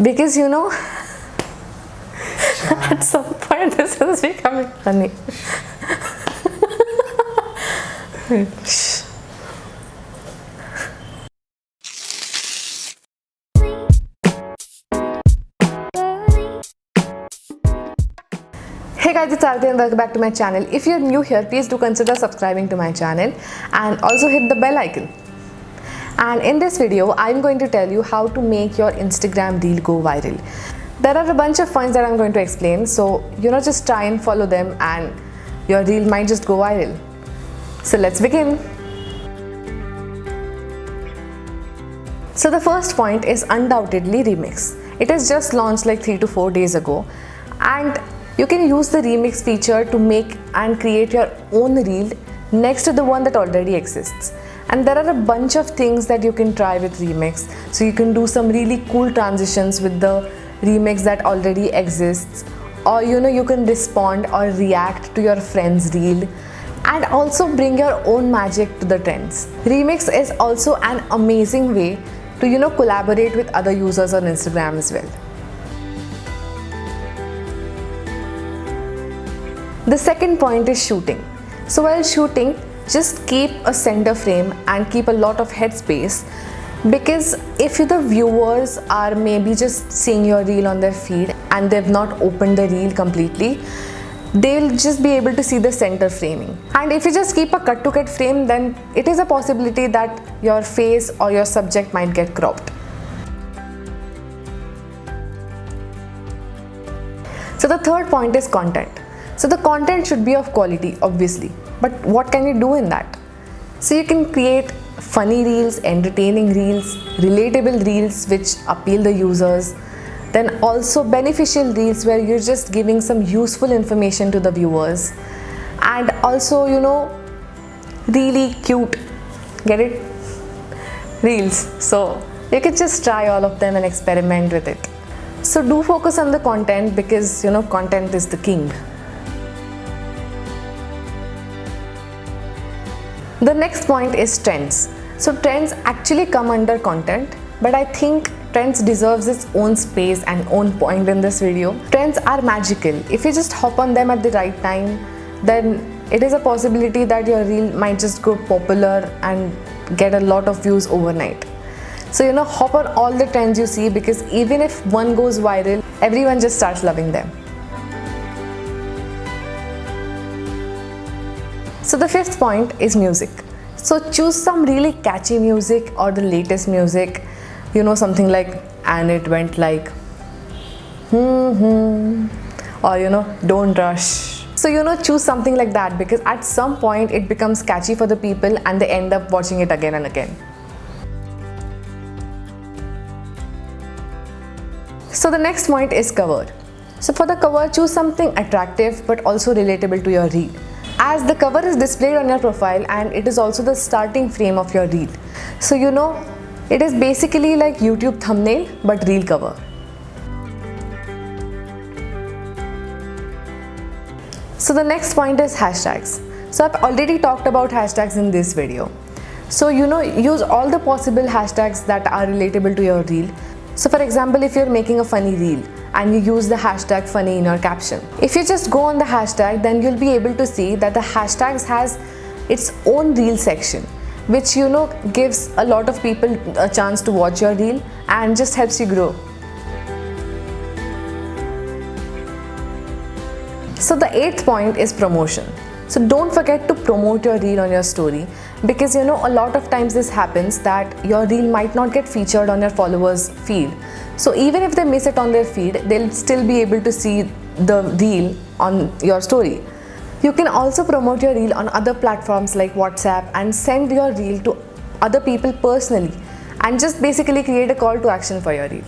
Because at some point this is becoming funny. Hey guys, it's Aarti and welcome back to my channel. If you're new here, please do consider subscribing to my channel and also hit the bell icon. And in this video, I'm going to tell you how to make your Instagram reel go viral. There are a bunch of points that I'm going to explain, so just try and follow them and your reel might just go viral. So let's begin. So the first point is undoubtedly Remix. It has just launched like 3 to 4 days ago, and you can use the Remix feature to make and create your own reel next to the one that already exists. And there are a bunch of things that you can try with Remix. So you can do some really cool transitions with the remix that already exists, or you can respond or react to your friend's reel and also bring your own magic to the trends. Remix is also an amazing way to collaborate with other users on Instagram as well. The second point is shooting. So while shooting, just keep a center frame and keep a lot of headspace, because if the viewers are maybe just seeing your reel on their feed and they've not opened the reel completely, they'll just be able to see the center framing. And if you just keep a cut to cut frame, then it is a possibility that your face or your subject might get cropped. So the third point is content. So the content should be of quality, obviously, but what can you do in that? So you can create funny reels, entertaining reels, relatable reels which appeal the users, then also beneficial reels where you're just giving some useful information to the viewers, and also really cute, get it, reels. So you can just try all of them and experiment with it. So do focus on the content, because content is the king. The next point is trends. So trends actually come under content, but I think trends deserves its own space and own point in this video. Trends are magical. If you just hop on them at the right time, then it is a possibility that your reel might just go popular and get a lot of views overnight. So hop on all the trends you see, because even if one goes viral, everyone just starts loving them. So the fifth point is music. So choose some really catchy music or the latest music, something like "And It Went Like," or "Don't Rush." So choose something like that, because at some point it becomes catchy for the people and they end up watching it again and again. So the next point is cover. So for the cover, choose something attractive but also relatable to your reel, as the cover is displayed on your profile and it is also the starting frame of your reel. So it is basically like YouTube thumbnail but reel cover. So the next point is hashtags. So I've already talked about hashtags in this video. So use all the possible hashtags that are relatable to your reel. So for example, if you're making a funny reel and you use the hashtag funny in your caption, if you just go on the hashtag, then you'll be able to see that the hashtags has its own reel section, which gives a lot of people a chance to watch your reel and just helps you grow. So the eighth point is promotion. So don't forget to promote your reel on your story, because a lot of times this happens that your reel might not get featured on your followers' feed. So even if they miss it on their feed, they'll still be able to see the reel on your story. You can also promote your reel on other platforms like WhatsApp and send your reel to other people personally, and just basically create a call to action for your reel.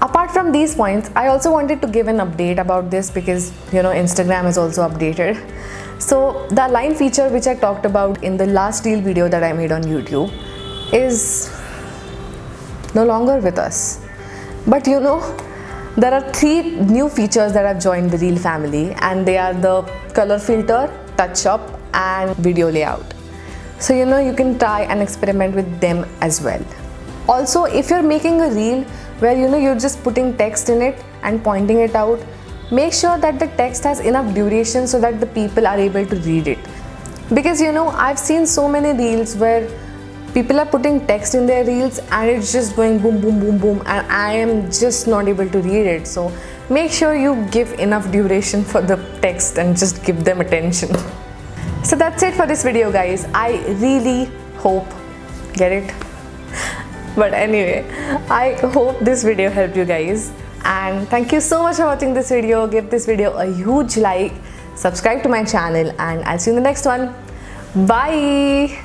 Apart from these points, I also wanted to give an update about this, because Instagram is also updated. So the align feature, which I talked about in the last reel video that I made on YouTube, is no longer with us. But there are 3 new features that have joined the reel family, and they are the color filter, touch up and video layout. So you can try and experiment with them as well. Also, if you're making a reel where you're just putting text in it and pointing it out, make sure that the text has enough duration so that the people are able to read it. Because I've seen so many reels where people are putting text in their reels and it's just going boom boom boom boom, and I am just not able to read it. So make sure you give enough duration for the text and just give them attention. So that's it for this video, guys. I really hope, get it? But anyway, I hope this video helped you guys, and thank you so much for watching this video. Give this video a huge like, subscribe to my channel, and I'll see you in the next one. Bye.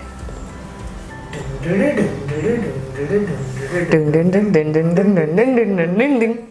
Ding ding ding ding ding ding ding ding ding ding ding ding ding ding ding.